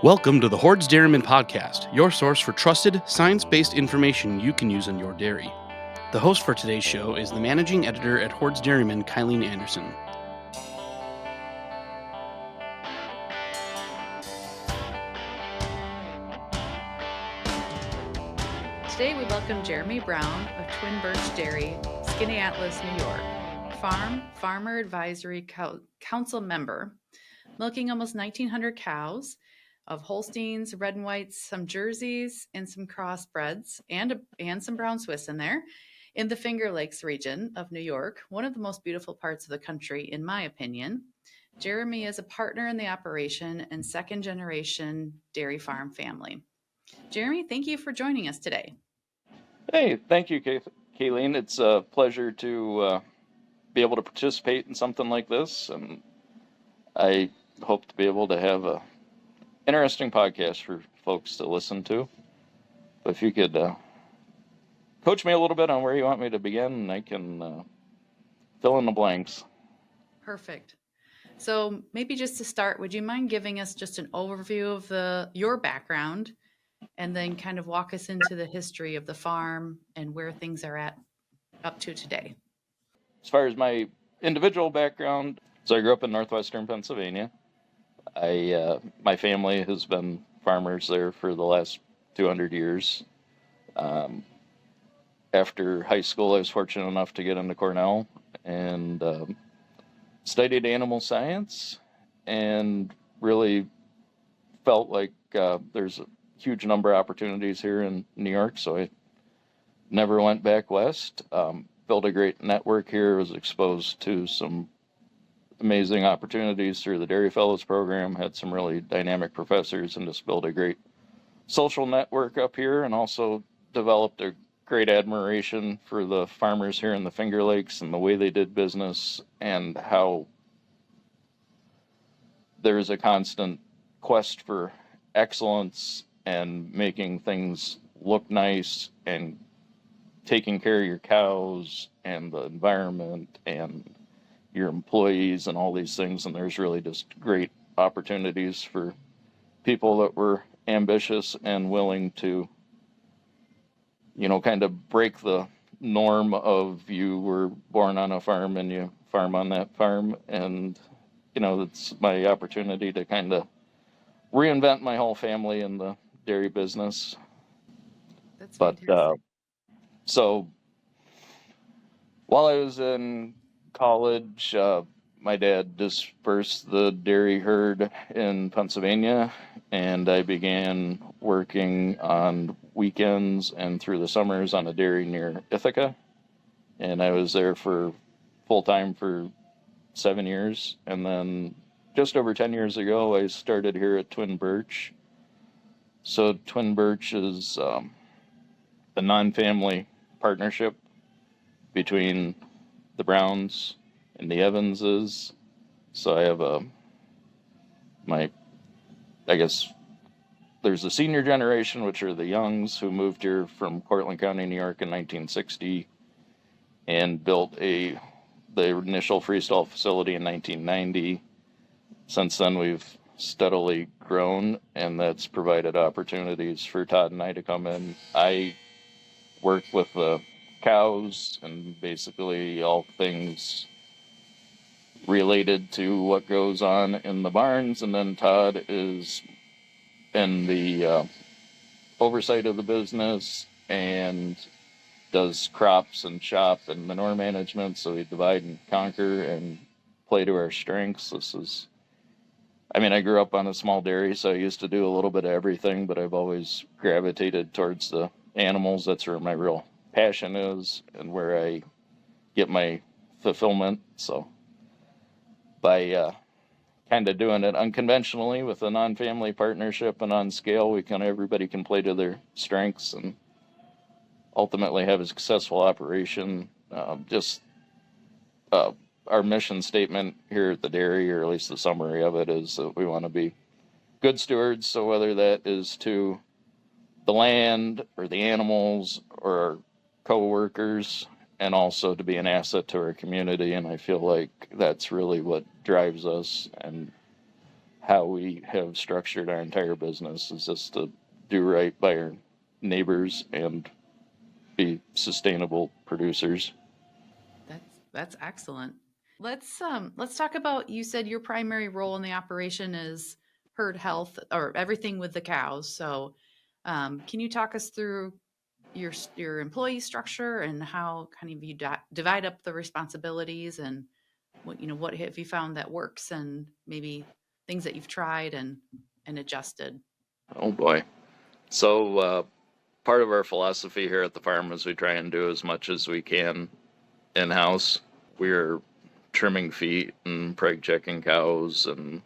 Welcome to the Hoard's Dairyman podcast, your source for trusted, science-based information you can use on your dairy. The host for today's show is the managing editor at Hoard's Dairyman, Kylene Anderson. Today we welcome Jeremy Brown of Twin Birch Dairy, Skaneateles, New York, Farmer Advisory Council member, milking almost 1,900 cows of Holsteins, red and whites, some Jerseys, and some crossbreds, and some brown Swiss in there, in the Finger Lakes region of New York, one of the most beautiful parts of the country, in my opinion. Jeremy is a partner in the operation and second-generation dairy farm family. Jeremy, thank you for joining us today. Hey, thank you, Kylene. It's a pleasure to be able to participate in something like this, and I hope to be able to have a interesting podcast for folks to listen to. But if you could coach me a little bit on where you want me to begin, and I can fill in the blanks. Perfect. So maybe just to start, would you mind giving us just an overview of your background, and then kind of walk us into the history of the farm and where things are up to today? As far as my individual background, so I grew up in northwestern Pennsylvania. My family has been farmers there for the last 200 years. After high school, I was fortunate enough to get into Cornell and studied animal science, and really felt like there's a huge number of opportunities here in New York, so I never went back west. Built a great network here, was exposed to some amazing opportunities through the Dairy Fellows program, had some really dynamic professors, and just built a great social network up here, and also developed a great admiration for the farmers here in the Finger Lakes and the way they did business, and how there's a constant quest for excellence and making things look nice and taking care of your cows and the environment and your employees and all these things. And there's really just great opportunities for people that were ambitious and willing to, kind of break the norm of you were born on a farm and you farm on that farm. And, it's my opportunity to kind of reinvent my whole family in the dairy business. That's fantastic. So while I was in college, my dad dispersed the dairy herd in Pennsylvania, and I began working on weekends and through the summers on a dairy near Ithaca. And I was there for full-time for 7 years. And then just over 10 years ago, I started here at Twin Birch. So Twin Birch is a non-family partnership between the Browns and the Evanses. So I have there's the senior generation, which are the Youngs, who moved here from Cortland County, New York in 1960 and built the initial freestall facility in 1990. Since then, we've steadily grown, and that's provided opportunities for Todd and I to come in. I work with the cows and basically all things related to what goes on in the barns, and then Todd is in the oversight of the business and does crops and shop and manure management. So we divide and conquer and play to our strengths. I grew up on a small dairy, so I used to do a little bit of everything, but I've always gravitated towards the animals. That's where my real passion is and where I get my fulfillment. So by kind of doing it unconventionally with a non-family partnership and on scale, everybody can play to their strengths and ultimately have a successful operation. Our mission statement here at the dairy, or at least the summary of it, is that we want to be good stewards. So whether that is to the land or the animals or our co-workers, and also to be an asset to our community. And I feel like that's really what drives us and how we have structured our entire business, is just to do right by our neighbors and be sustainable producers. That's excellent. Let's talk about, you said your primary role in the operation is herd health, or everything with the cows. So can you talk us through your employee structure and how kind of you divide up the responsibilities, and what have you found that works, and maybe things that you've tried and adjusted? Oh boy. So part of our philosophy here at the farm is we try and do as much as we can in-house. We're trimming feet and preg-checking cows and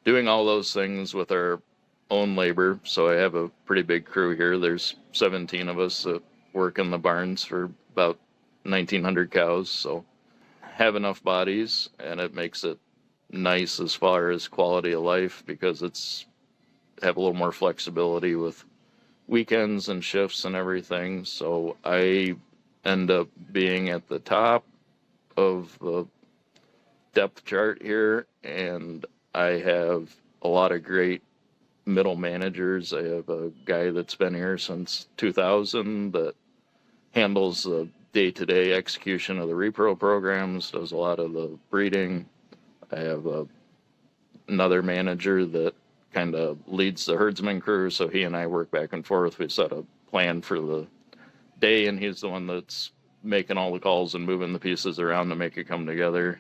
doing all those things with our own labor. So I have a pretty big crew here. There's 17 of us that work in the barns for about 1,900 cows. So have enough bodies, and it makes it nice as far as quality of life, because it's have a little more flexibility with weekends and shifts and everything. So I end up being at the top of the depth chart here, and I have a lot of great middle managers. I have a guy that's been here since 2000 that handles the day-to-day execution of the repro programs, does a lot of the breeding. I have another manager that kind of leads the herdsman crew, so he and I work back and forth. We set a plan for the day, and he's the one that's making all the calls and moving the pieces around to make it come together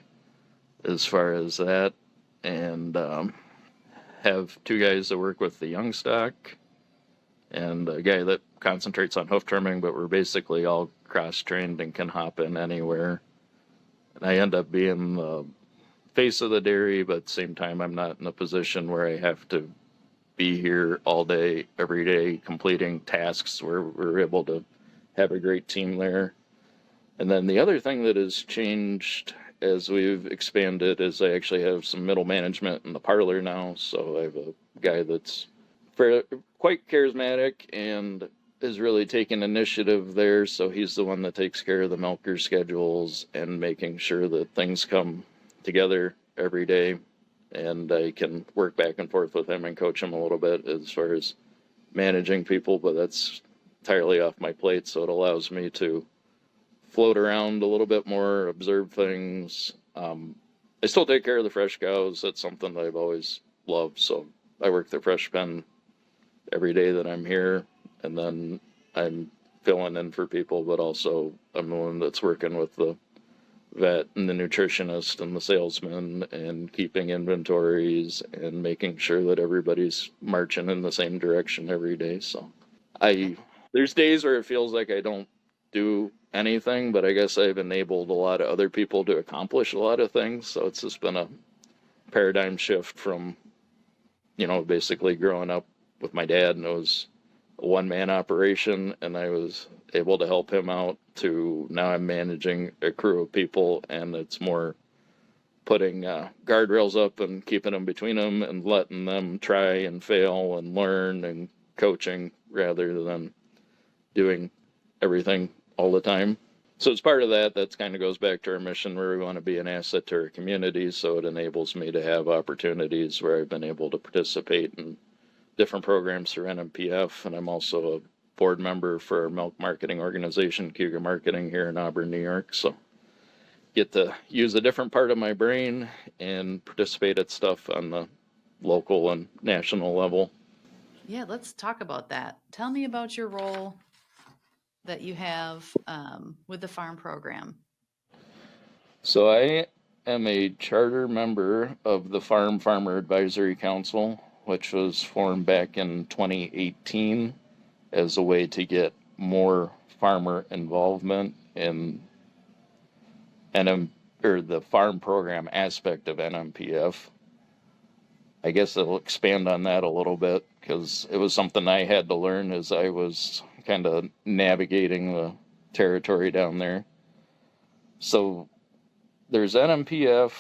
as far as that. And have two guys that work with the young stock, and a guy that concentrates on hoof trimming, but we're basically all cross-trained and can hop in anywhere. And I end up being the face of the dairy, but at the same time, I'm not in a position where I have to be here all day, every day, completing tasks, where we're able to have a great team there. And then the other thing that has changed as we've expanded is I actually have some middle management in the parlor now. So I have a guy that's quite charismatic and is really taking initiative there. So he's the one that takes care of the milker schedules and making sure that things come together every day. And I can work back and forth with him and coach him a little bit as far as managing people, but that's entirely off my plate. So it allows me to float around a little bit more, observe things. I still take care of the fresh cows. That's something that I've always loved. So I work the fresh pen every day that I'm here, and then I'm filling in for people, but also I'm the one that's working with the vet and the nutritionist and the salesman and keeping inventories and making sure that everybody's marching in the same direction every day. So there's days where it feels like I don't do anything, but I guess I've enabled a lot of other people to accomplish a lot of things. So it's just been a paradigm shift from, basically growing up with my dad, and it was a one-man operation, and I was able to help him out, to now I'm managing a crew of people, and it's more putting guardrails up and keeping them between them and letting them try and fail and learn and coaching, rather than doing everything all the time. So as part of that kind of goes back to our mission, where we want to be an asset to our community. So it enables me to have opportunities where I've been able to participate in different programs through NMPF, and I'm also a board member for our milk marketing organization, Cougar Marketing, here in Auburn, New York. So get to use a different part of my brain and participate at stuff on the local and national level. Yeah, let's talk about that. Tell me about your role that you have with the farm program. So I am a charter member of the Farmer Advisory Council, which was formed back in 2018 as a way to get more farmer involvement in the farm program aspect of NMPF. I guess I'll expand on that a little bit, because it was something I had to learn as I was kind of navigating the territory down there. So there's NMPF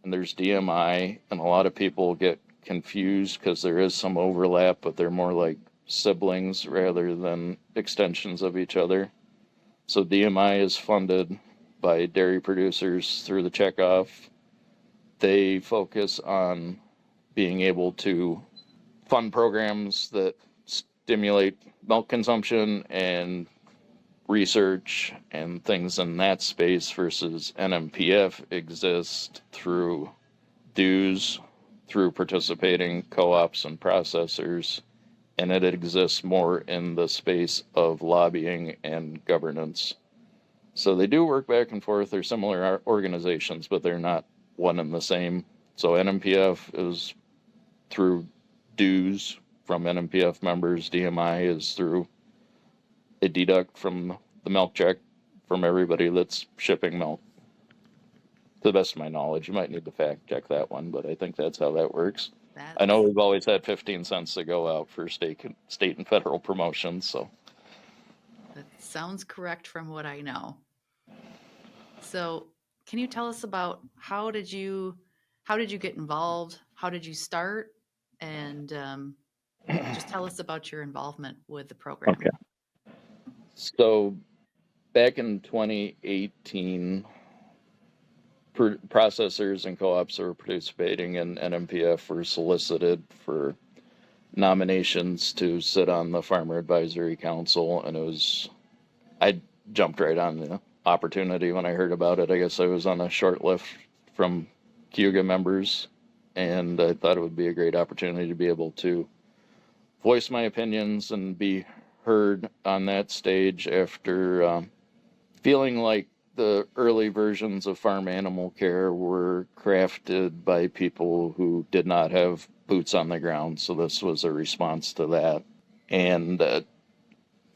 and there's DMI, and a lot of people get confused because there is some overlap, but they're more like siblings rather than extensions of each other. So DMI is funded by dairy producers through the checkoff. They focus on being able to fund programs that stimulate milk consumption and research and things in that space versus NMPF exist through dues, through participating co-ops and processors, and it exists more in the space of lobbying and governance. So they do work back and forth. They're similar organizations, but they're not one and the same. So NMPF is through dues from NMPF members. DMI is through a deduct from the milk check from everybody that's shipping milk. To the best of my knowledge, you might need to fact check that one, but I think that's how that works. I know we've always had 15 cents to go out for state and federal promotions, so. That sounds correct from what I know. So can you tell us about how did you get involved? How did you start? And just tell us about your involvement with the program. Okay. So back in 2018, processors and co-ops that were participating in NMPF were solicited for nominations to sit on the Farmer Advisory Council, and I jumped right on the opportunity when I heard about it. I guess I was on a short list from Cayuga members, and I thought it would be a great opportunity to be able to voice my opinions and be heard on that stage after feeling like the early versions of farm animal care were crafted by people who did not have boots on the ground. So this was a response to that. And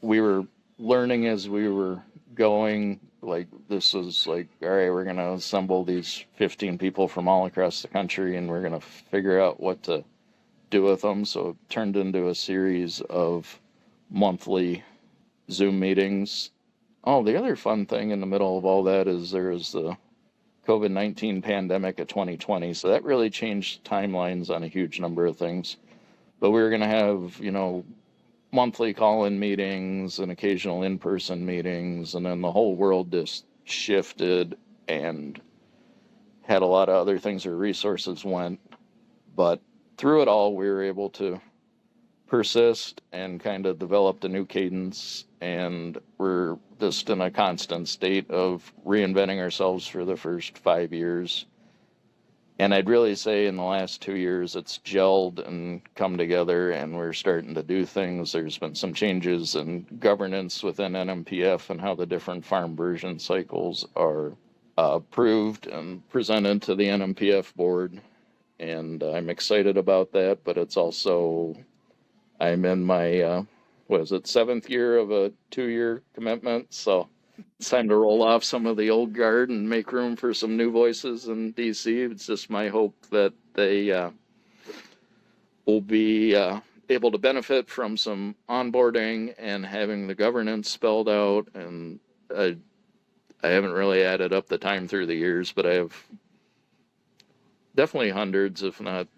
we were learning as we were going, like, this was like, all right, we're going to assemble these 15 people from all across the country, and we're going to figure out what to do with them. So it turned into a series of monthly Zoom meetings. Oh, the other fun thing in the middle of all that is there was the COVID-19 pandemic of 2020. So that really changed timelines on a huge number of things. But we were going to have, monthly call-in meetings and occasional in-person meetings. And then the whole world just shifted and had a lot of other things where resources went. But through it all, we were able to persist and kind of developed a new cadence, and we're just in a constant state of reinventing ourselves for the first 5 years. And I'd really say in the last 2 years it's gelled and come together, and we're starting to do things. There's been some changes in governance within NMPF and how the different farm version cycles are approved and presented to the NMPF board, and I'm excited about that. But it's also, I'm in my, 7th year of a 2-year commitment. So it's time to roll off some of the old guard and make room for some new voices in DC. It's just my hope that they will be able to benefit from some onboarding and having the governance spelled out. And I haven't really added up the time through the years, but I have definitely hundreds, if not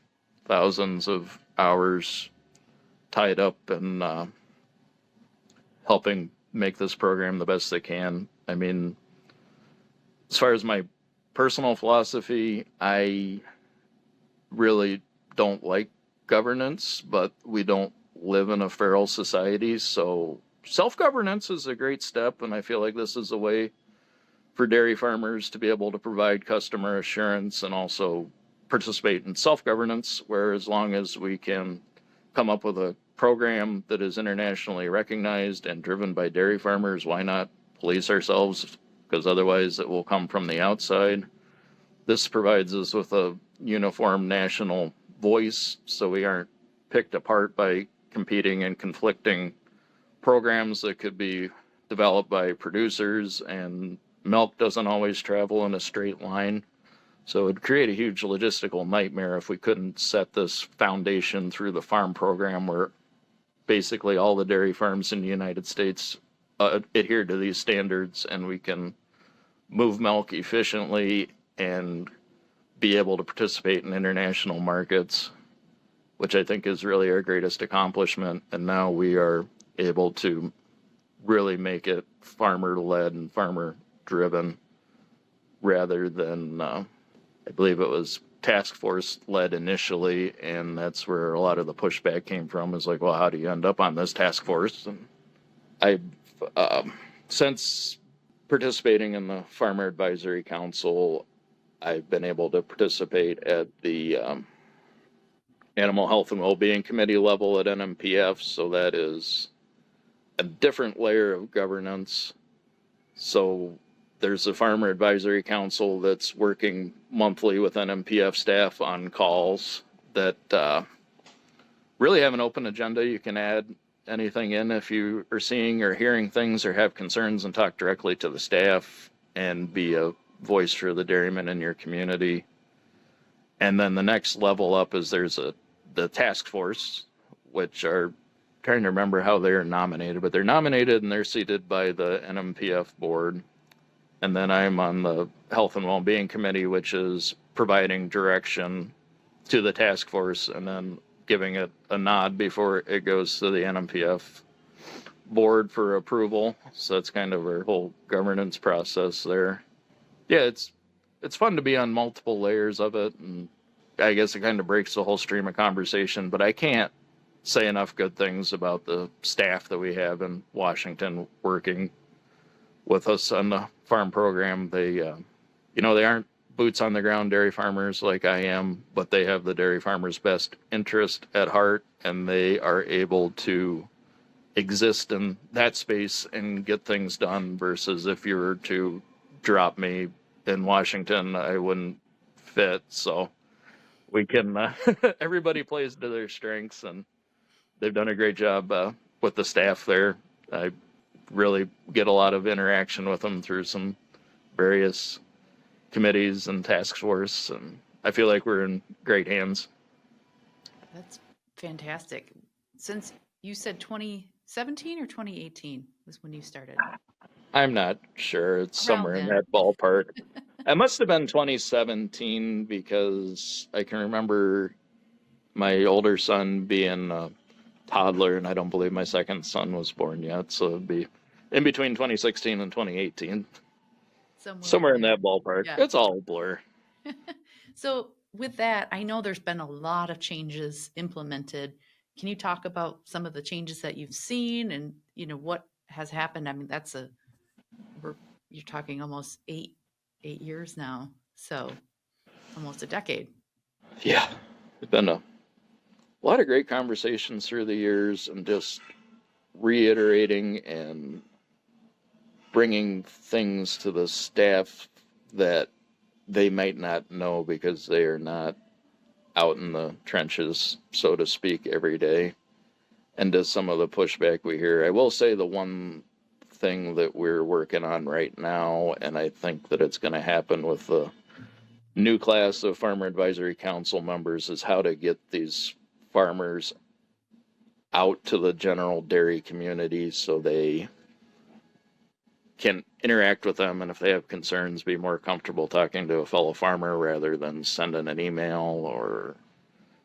thousands of hours tied up in helping make this program the best they can. I mean, as far as my personal philosophy, I really don't like governance, but we don't live in a feral society. So self-governance is a great step, and I feel like this is a way for dairy farmers to be able to provide customer assurance and also participate in self-governance, where as long as we can come up with a program that is internationally recognized and driven by dairy farmers, why not police ourselves? Because otherwise it will come from the outside. This provides us with a uniform national voice, so we aren't picked apart by competing and conflicting programs that could be developed by producers, and milk doesn't always travel in a straight line. So it'd create a huge logistical nightmare if we couldn't set this foundation through the farm program, where basically all the dairy farms in the United States adhere to these standards, and we can move milk efficiently and be able to participate in international markets, which I think is really our greatest accomplishment. And now we are able to really make it farmer-led and farmer-driven rather than, I believe it was task force led initially, and that's where a lot of the pushback came from, is like, well, how do you end up on this task force? And I've since participating in the Farmer Advisory Council, I've been able to participate at the Animal Health and Wellbeing Committee level at NMPF, so that is a different layer of governance. So there's a Farmer Advisory Council that's working monthly with NMPF staff on calls that really have an open agenda. You can add anything in if you are seeing or hearing things or have concerns, and talk directly to the staff and be a voice for the dairymen in your community. And then the next level up is there's the task force, which are trying to remember how they're nominated, but they're nominated and they're seated by the NMPF board. And then I'm on the Health and Wellbeing Committee, which is providing direction to the task force and then giving it a nod before it goes to the NMPF board for approval. So that's kind of our whole governance process there. Yeah, it's fun to be on multiple layers of it, and I guess it kind of breaks the whole stream of conversation, but I can't say enough good things about the staff that we have in Washington working with us on the farm program. They, they aren't boots on the ground dairy farmers like I am, but they have the dairy farmers' best interest at heart, and they are able to exist in that space and get things done, versus if you were to drop me in Washington, I wouldn't fit. So we can, everybody plays to their strengths, and they've done a great job with the staff there. I really get a lot of interaction with them through some various committees and task force, and I feel like we're in great hands. That's fantastic. Since you said 2017 or 2018 was when you started? I'm not sure. It's somewhere in that ballpark. It must have been 2017, because I can remember my older son being a toddler, and I don't believe my second son was born yet. So it'd be in between 2016 and 2018. Somewhere in that ballpark. Yeah. It's all a blur. So with that, I know there's been a lot of changes implemented. Can you talk about some of the changes that you've seen and, what has happened? I mean, you're talking almost eight years now. So almost a decade. Yeah. It's been a lot of great conversations through the years, and just reiterating and bringing things to the staff that they might not know because they are not out in the trenches, so to speak, every day. And to some of the pushback we hear, I will say the one thing that we're working on right now, and I think that it's going to happen with the new class of Farmer Advisory Council members, is how to get these farmers out to the general dairy community so they can interact with them, and if they have concerns, be more comfortable talking to a fellow farmer rather than sending an email or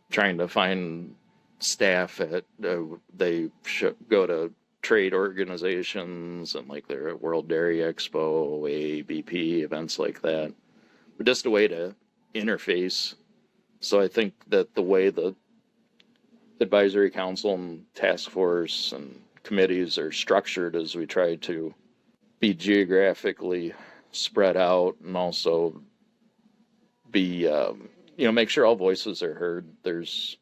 trying to find staff at they go to trade organizations and like their World Dairy Expo, AABP, events like that, but just a way to interface. So I think that the way the advisory council and task force and committees are structured is we try to be geographically spread out, and also be, make sure all voices are heard. There's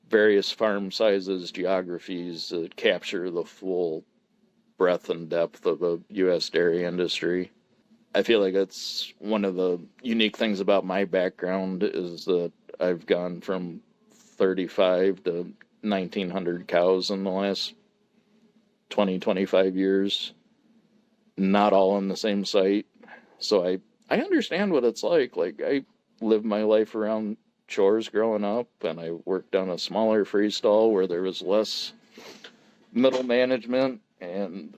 various farm sizes, geographies that capture the full breadth and depth of the U.S. dairy industry. I feel like that's one of the unique things about my background, is that I've gone from 35 to 1,900 cows in the last 25 years. Not all on the same site. So I understand what it's like. Like, I lived my life around chores growing up, and I worked on a smaller freestall where there was less middle management, and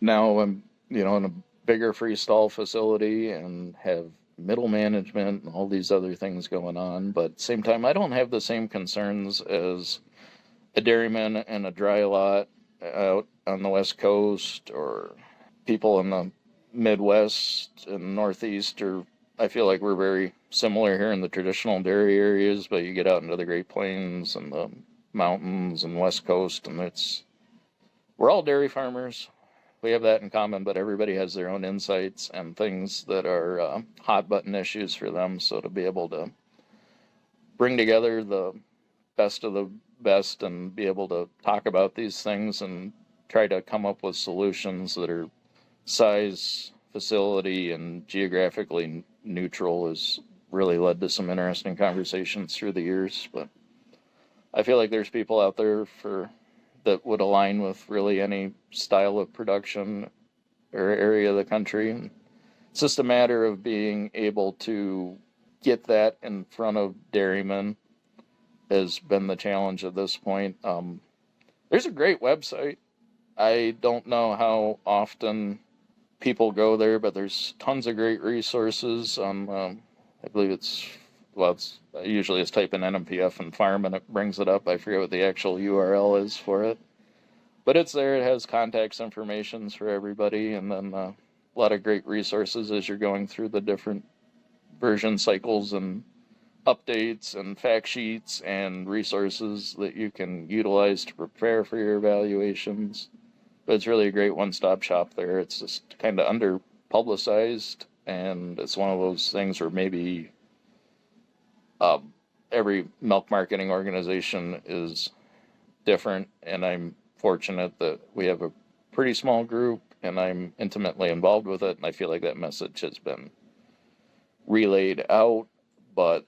now I'm, in a bigger freestall facility and have middle management and all these other things going on. But at the same time, I don't have the same concerns as a dairyman in a dry lot out on the West Coast, or people in the Midwest and Northeast. Or I feel like we're very similar here in the traditional dairy areas, but you get out into the Great Plains and the mountains and West Coast, and we're all dairy farmers. We have that in common, but everybody has their own insights and things that are hot button issues for them. So to be able to bring together the best of the best and be able to talk about these things and try to come up with solutions that are size, facility, and geographically neutral has really led to some interesting conversations through the years. But I feel like there's people out there that would align with really any style of production or area of the country. And it's just a matter of being able to get that in front of dairymen has been the challenge at this point. There's a great website. I don't know how often people go there, but there's tons of great resources on, I believe usually it's type in NMPF and farm and it brings it up. I forget what the actual URL is for it, but it's there. It has contacts information for everybody, and then a lot of great resources as you're going through the different version cycles and updates and fact sheets and resources that you can utilize to prepare for your evaluations. But it's really a great one-stop shop there. It's just kind of under-publicized, and it's one of those things where maybe every milk marketing organization is different, and I'm fortunate that we have a pretty small group, and I'm intimately involved with it, and I feel like that message has been relayed out, but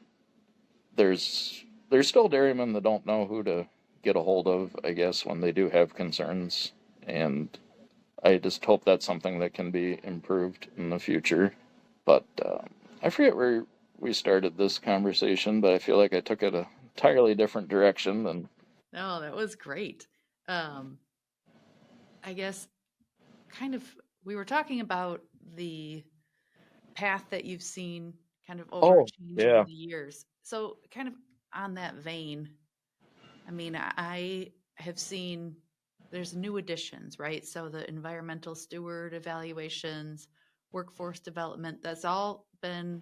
there's still dairymen that don't know who to get a hold of, I guess, when they do have concerns. And I just hope that's something that can be improved in the future. But I forget where we started this conversation, but I feel like I took it an entirely different direction than. No, that was great. I guess we were talking about the path that you've seen kind of change over the years. So kind of on that vein, I mean, I have seen there's new additions, right? So the environmental steward evaluations, workforce development, that's all been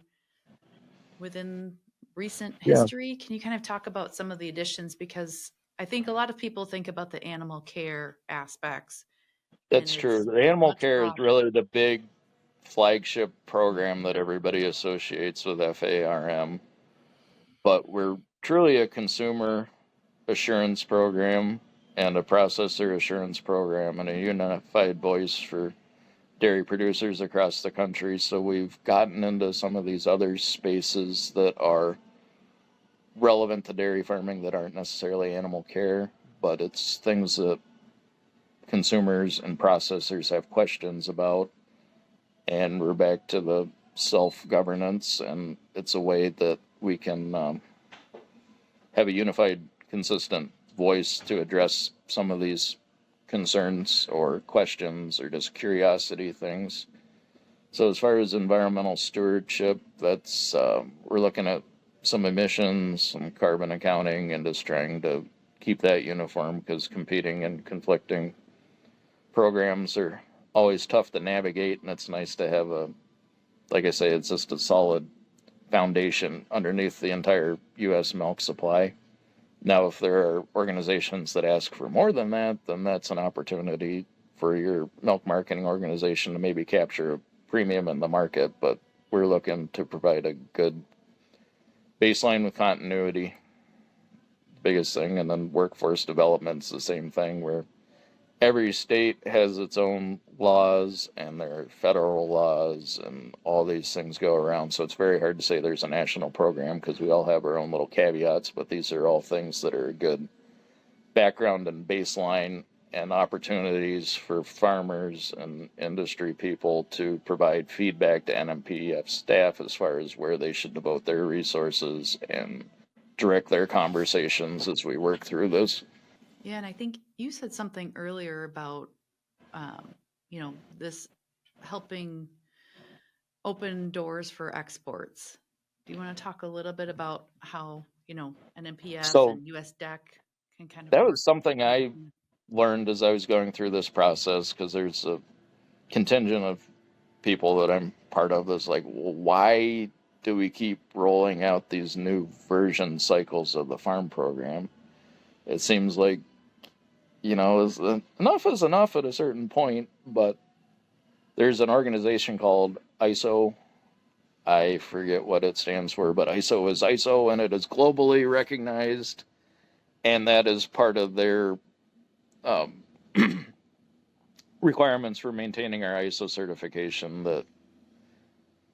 within recent history. Can you kind of talk about some of the additions? Because I think a lot of people think about the animal care aspects. That's true. The animal care is really the big flagship program that everybody associates with FARM. But we're truly a consumer assurance program and a processor assurance program and a unified voice for dairy producers across the country. So we've gotten into some of these other spaces that are relevant to dairy farming that aren't necessarily animal care, but it's things that consumers and processors have questions about. And we're back to the self-governance, and it's a way that we can have a unified, consistent voice to address some of these concerns or questions or just curiosity things. So as far as environmental stewardship, that's we're looking at some emissions, some carbon accounting, and just trying to keep that uniform, because competing and conflicting programs are always tough to navigate, and it's nice to have like I say, it's just a solid foundation underneath the entire U.S. milk supply. Now, if there are organizations that ask for more than that, then that's an opportunity for your milk marketing organization to maybe capture a premium in the market. But we're looking to provide a good baseline with continuity, biggest thing. And then workforce development's the same thing, where every state has its own laws and there are federal laws and all these things go around. So it's very hard to say there's a national program, because we all have our own little caveats, but these are all things that are a good background and baseline and opportunities for farmers and industry people to provide feedback to NMPF staff as far as where they should devote their resources and direct their conversations as we work through this. Yeah, and I think you said something earlier about, this helping open doors for exports. Do you want to talk a little bit about how, NMPF and US DEC can kind of That was something I learned as I was going through this process, because there's a contingent of people that I'm part of that's like, well, why do we keep rolling out these new version cycles of the farm program? It seems like, enough is enough at a certain point, but there's an organization called ISO. I forget what it stands for, but ISO is ISO, and it is globally recognized, and that is part of their requirements for maintaining our ISO certification that,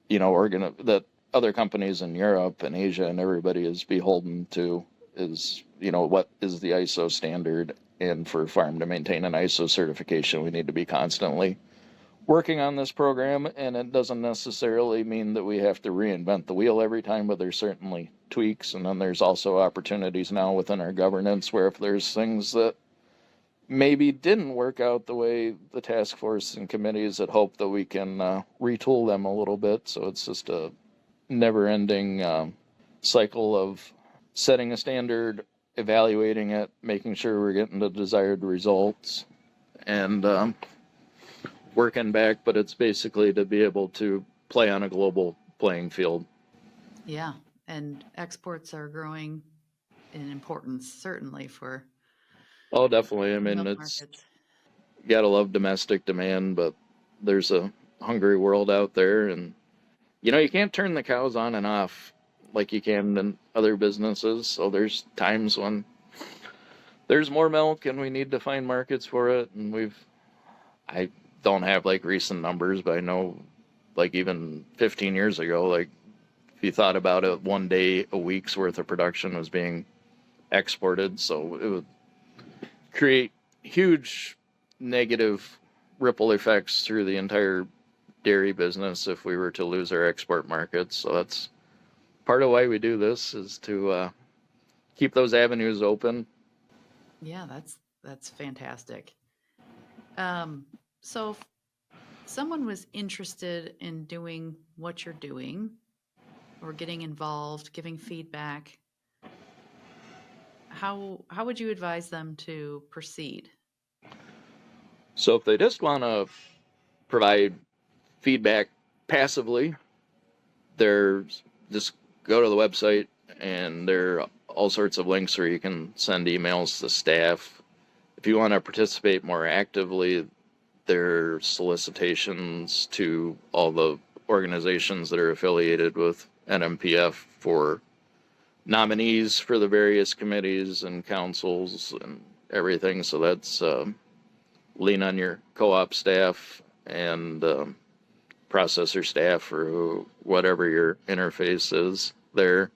that other companies in Europe and Asia and everybody is beholden to is, what is the ISO standard. And for farm to maintain an ISO certification, we need to be constantly working on this program. And it doesn't necessarily mean that we have to reinvent the wheel every time, but there's certainly tweaks. And then there's also opportunities now within our governance where if there's things that maybe didn't work out the way the task force and committees had hoped, that we can retool them a little bit. So it's just a never-ending cycle of setting a standard, evaluating it, making sure we're getting the desired results, and working back. But it's basically to be able to play on a global playing field. Yeah, and exports are growing in importance, certainly for... Oh, definitely. I mean, it's, you gotta love domestic demand, but there's a hungry world out there, and you can't turn the cows on and off like you can in other businesses. So there's times when there's more milk and we need to find markets for it. And I don't have like recent numbers, but I know like even 15 years ago, like if you thought about it, one day a week's worth of production was being exported. So it would create huge negative ripple effects through the entire dairy business if we were to lose our export markets. So that's part of why we do this, is to keep those avenues open. Yeah, that's fantastic. So if someone was interested in doing what you're doing, or getting involved, giving feedback, how would you advise them to proceed? So if they just want to provide feedback passively, there's just go to the website, and there are all sorts of links where you can send emails to staff. If you want to participate more actively, there are solicitations to all the organizations that are affiliated with NMPF for nominees for the various committees and councils and everything. So that's lean on your co-op staff and processor staff, or whatever your interface is there.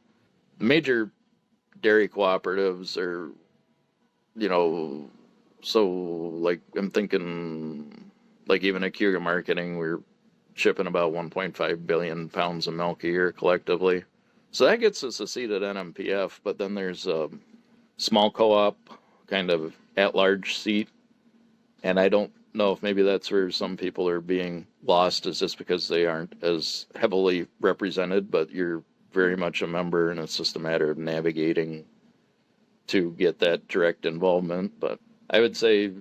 Major dairy cooperatives are, so like I'm thinking like even at Cuga Marketing, we're shipping about 1.5 billion pounds of milk a year collectively. So that gets us a seat at NMPF, but then there's a small co-op kind of at-large seat. And I don't know if maybe that's where some people are being lost, is just because they aren't as heavily represented, but you're very much a member, and it's just a matter of navigating to get that direct involvement. But I would say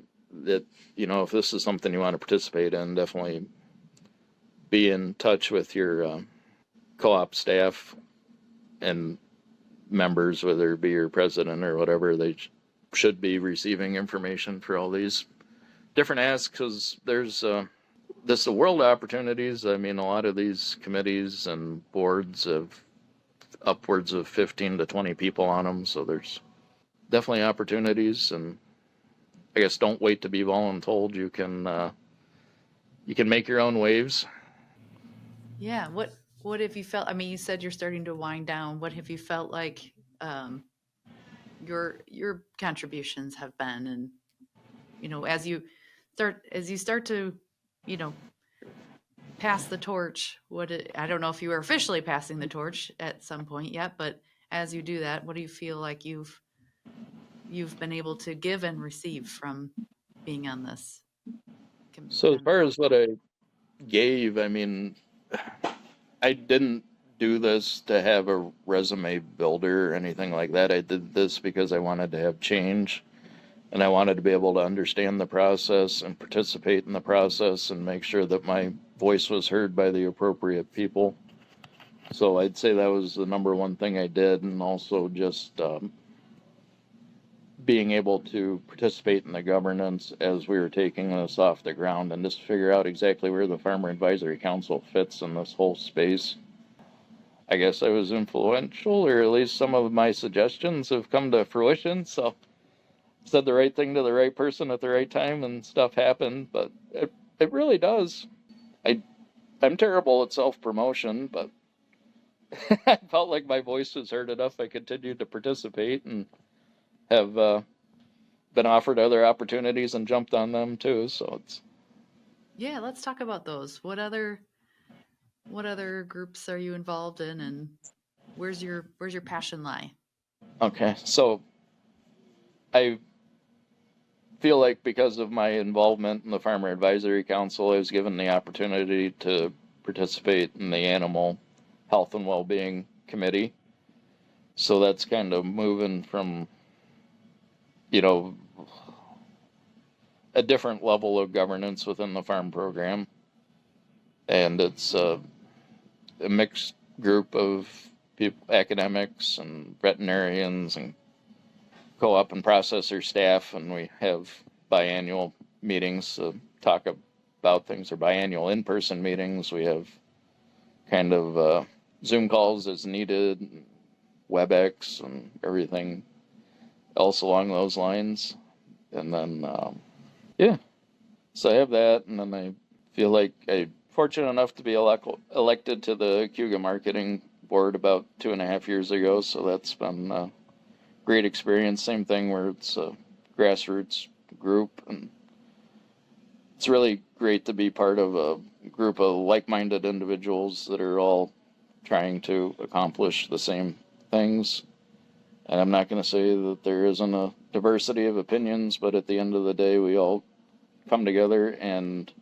that, if this is something you want to participate in, definitely be in touch with your co-op staff and members, whether it be your president or whatever. They should be receiving information for all these different asks, because there's this is a world of opportunities. I mean, a lot of these committees and boards have upwards of 15 to 20 people on them, so there's definitely opportunities. And I guess don't wait to be voluntold. You can make your own waves. Yeah. What have you felt? I mean, you said you're starting to wind down. What have you felt like your contributions have been? And as you start to pass the torch, I don't know if you were officially passing the torch at some point yet, but as you do that, what do you feel like you've been able to give and receive from being on this? So as far as what I gave, I mean, I didn't do this to have a resume builder or anything like that. I did this because I wanted to have change, and I wanted to be able to understand the process and participate in the process and make sure that my voice was heard by the appropriate people. So I'd say that was the number one thing I did, and also just being able to participate in the governance as we were taking this off the ground and just figure out exactly where the Farmer Advisory Council fits in this whole space. I guess I was influential, or at least some of my suggestions have come to fruition. So said the right thing to the right person at the right time, and stuff happened. But it really does. I'm terrible at self-promotion, but I felt like my voice was heard enough. I continued to participate and have been offered other opportunities and jumped on them too. So it's Yeah, let's talk about those. What other groups are you involved in, and where's your passion lie? okay. So I feel like because of my involvement in the Farmer Advisory Council, I was given the opportunity to participate in the Animal Health and Well-Being Committee. So that's kind of moving from, you know, a different level of governance within the farm program. And it's a mixed group of people, academics and veterinarians and co-op and processor staff, and we have biannual meetings to talk about things, or biannual in-person meetings. We have kind of Zoom calls as needed, WebEx, and everything else along those lines. And then, so I have that, and then I feel like I'm fortunate enough to be elected to the Keuga Marketing Board about 2.5 years ago, so that's been great experience. Same thing where it's a grassroots group, and it's really great to be part of a group of like-minded individuals that are all trying to accomplish the same things. And I'm not going to say that there isn't a diversity of opinions, but at the end of the day, we all come together and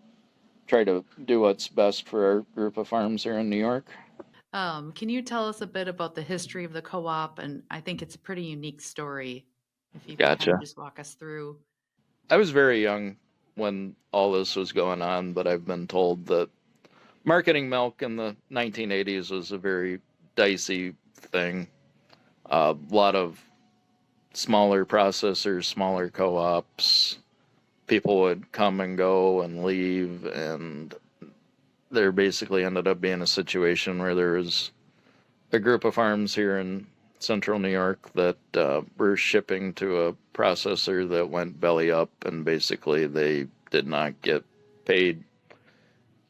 try to do what's best for our group of farms here in New York. Can you tell us a bit about the history of the co-op? And I think it's a pretty unique story. If you could kind of just walk us through. I was very young when all this was going on, but I've been told that marketing milk in the 1980s was a very dicey thing. A lot of smaller processors, smaller co-ops, people would come and go and leave, and there basically ended up being a situation where there was a group of farms here in central New York that were shipping to a processor that went belly up, and basically they did not get paid.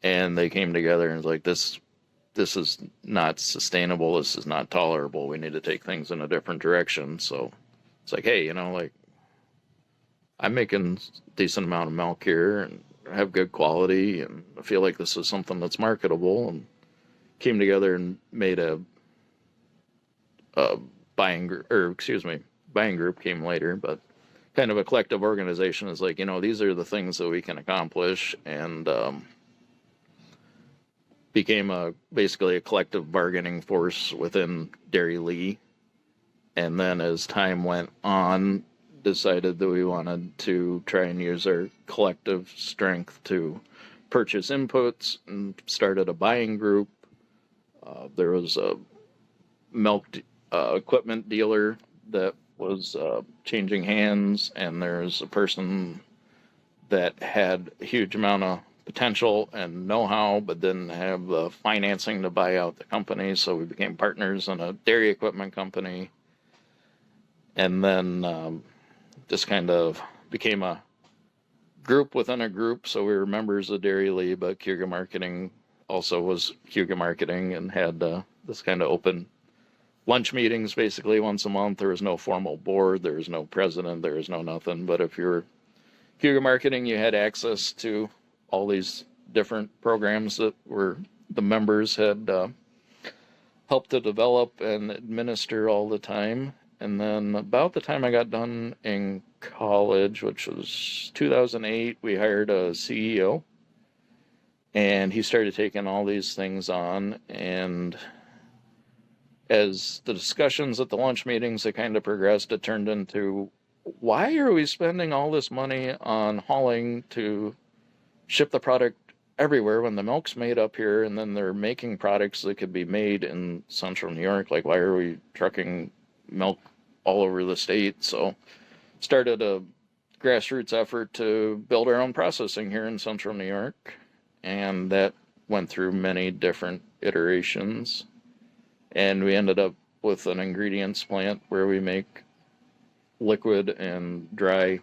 And they came together and was like, this is not sustainable. This is not tolerable. We need to take things in a different direction. So it's like, hey, like, I'm making a decent amount of milk here and have good quality, and I feel like this is something that's marketable, and came together and made a buying group came later, but kind of a collective organization is like, these are the things that we can accomplish, and became basically a collective bargaining force within Dairy Lee. And then as time went on, decided that we wanted to try and use our collective strength to purchase inputs, and started a buying group. There was a milk equipment dealer that was changing hands, and there's a person that had a huge amount of potential and know-how, but didn't have the financing to buy out the company. So we became partners in a dairy equipment company, and then just kind of became a group within a group. So we were members of Dairy Lee, but Keuga Marketing also was Keuga Marketing, and had this kind of open lunch meetings basically once a month. There was no formal board, there was no president, there was no nothing. But if you're Keuga Marketing, you had access to all these different programs that were the members had helped to develop and administer all the time. And then about the time I got done in college, which was 2008, we hired a CEO, and he started taking all these things on. And as the discussions at the lunch meetings, it kind of progressed, it turned into, why are we spending all this money on hauling to ship the product everywhere when the milk's made up here, and then they're making products that could be made in central New York. Like, why are we trucking milk all over the state? So started a grassroots effort to build our own processing here in central New York, and that went through many different iterations, and we ended up with an ingredients plant where we make liquid and dry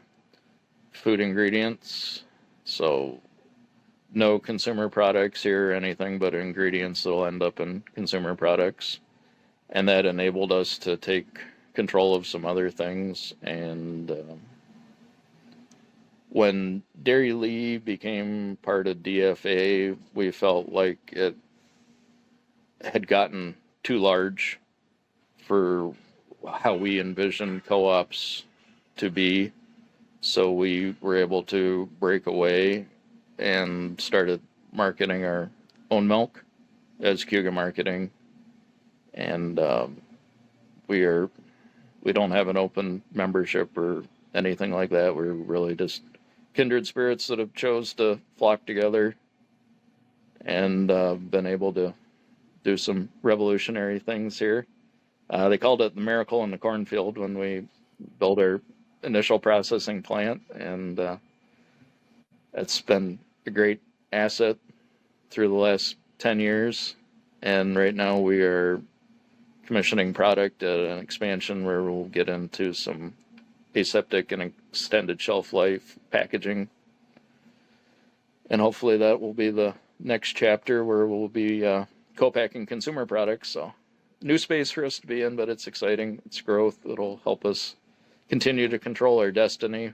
food ingredients. So no consumer products here or anything but ingredients that will end up in consumer products. And that enabled us to take control of some other things. And when Dairy Lee became part of DFA, we felt like it had gotten too large for how we envisioned co-ops to be. So we were able to break away and started marketing our own milk as Kuga Marketing. And we don't have an open membership or anything like that. We're really just kindred spirits that have chose to flock together and been able to do some revolutionary things here. They called it the miracle in the cornfield when we built our initial processing plant, and it's been a great asset through the last 10 years. And right now we are commissioning product at an expansion where we'll get into some aseptic and extended shelf life packaging. And hopefully that will be the next chapter where we'll be co-packing consumer products. So new space for us to be in, but it's exciting. It's growth. It'll help us continue to control our destiny,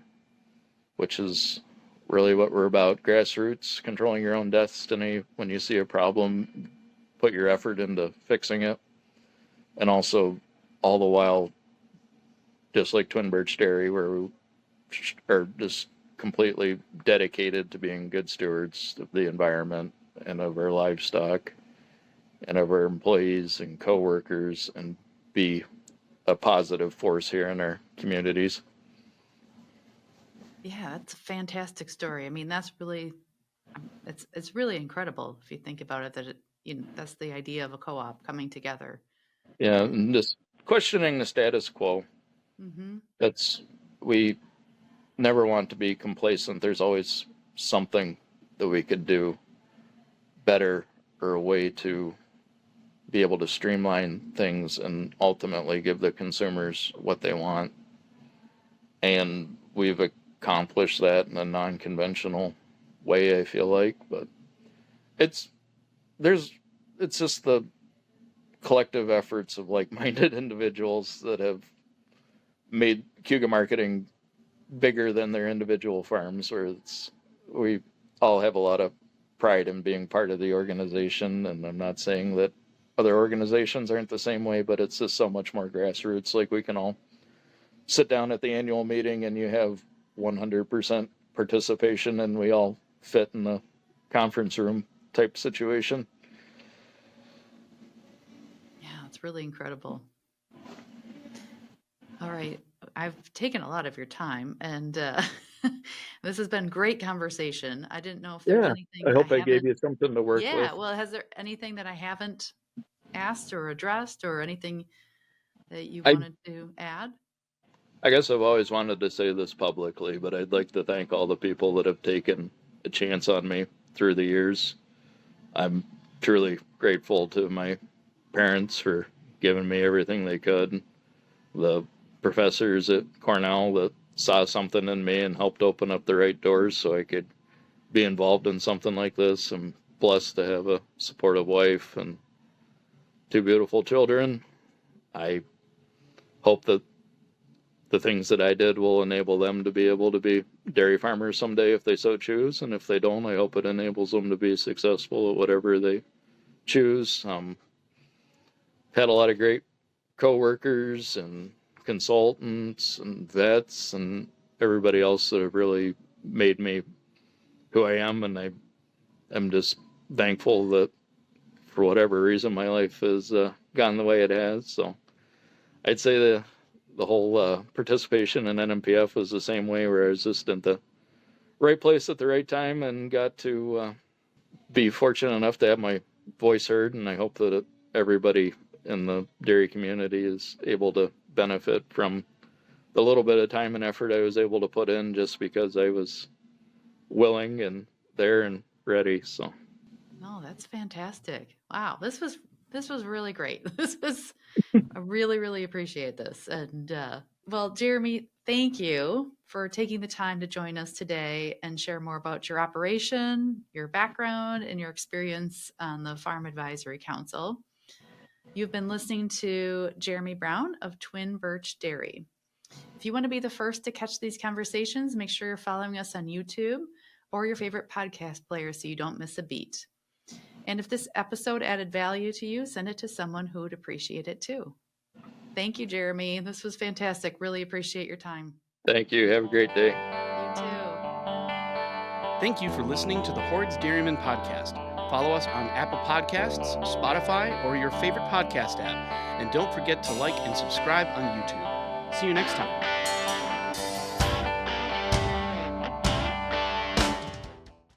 which is really what we're about. Grassroots, controlling your own destiny. When you see a problem, put your effort into fixing it. And also, all the while, just like Twin Birch Dairy, where we are just completely dedicated to being good stewards of the environment and of our livestock and of our employees and co-workers, and be a positive force here in our communities. Yeah, that's a fantastic story. I mean, that's really, it's really incredible if you think about it, that that's the idea of a co-op coming together. Yeah, and just questioning the status quo. Mm-hmm. We never want to be complacent. There's always something that we could do better, or a way to be able to streamline things and ultimately give the consumers what they want. And we've accomplished that in a non-conventional way, I feel like. But it's just the collective efforts of like-minded individuals that have made Kuga Marketing bigger than their individual farms, where we all have a lot of pride in being part of the organization. And I'm not saying that other organizations aren't the same way, but it's just so much more grassroots. Like, we can all sit down at the annual meeting and you have 100% participation, and we all fit in the conference room type situation. Yeah, it's really incredible. All right. I've taken a lot of your time, and this has been great conversation. I didn't know if there's anything I hope I gave haven't. you something to work with. Yeah, well, has there anything that I haven't asked or addressed, or anything that you wanted to add? I guess I've always wanted to say this publicly, but I'd like to thank all the people that have taken a chance on me through the years. I'm truly grateful to my parents for giving me everything they could, the professors at Cornell that saw something in me and helped open up the right doors so I could be involved in something like this. I'm blessed to have a supportive wife and 2 beautiful children. I hope that the things that I did will enable them to be able to be dairy farmers someday if they so choose. And if they don't, I hope it enables them to be successful at whatever they choose. Had a lot of great co-workers and consultants and vets and everybody else that have really made me who I am. And I'm just thankful that for whatever reason my life has gone the way it has. So I'd say the whole participation in NMPF was the same way, where I was just at the right place at the right time and got to be fortunate enough to have my voice heard, and I hope that everybody in the dairy community is able to benefit from the little bit of time and effort I was able to put in just because I was willing and there and ready. So No, that's fantastic. Wow, this was really great. I really appreciate this. And well, Jeremy, thank you for taking the time to join us today and share more about your operation, your background, and your experience on the Farm Advisory Council. You've been listening to Jeremy Brown of Twin Birch Dairy. If you want to be the first to catch these conversations, make sure you're following us on YouTube or your favorite podcast player so you don't miss a beat. And if this episode added value to you, send it to someone who would appreciate it too. Thank you, Jeremy. This was fantastic. Really appreciate your time. thank you. Have a great day. You too. Thank you for listening to the Hoard's Dairyman podcast. Follow us on Apple Podcasts, Spotify, or your favorite podcast app. And don't forget to like and subscribe on YouTube. See you next time.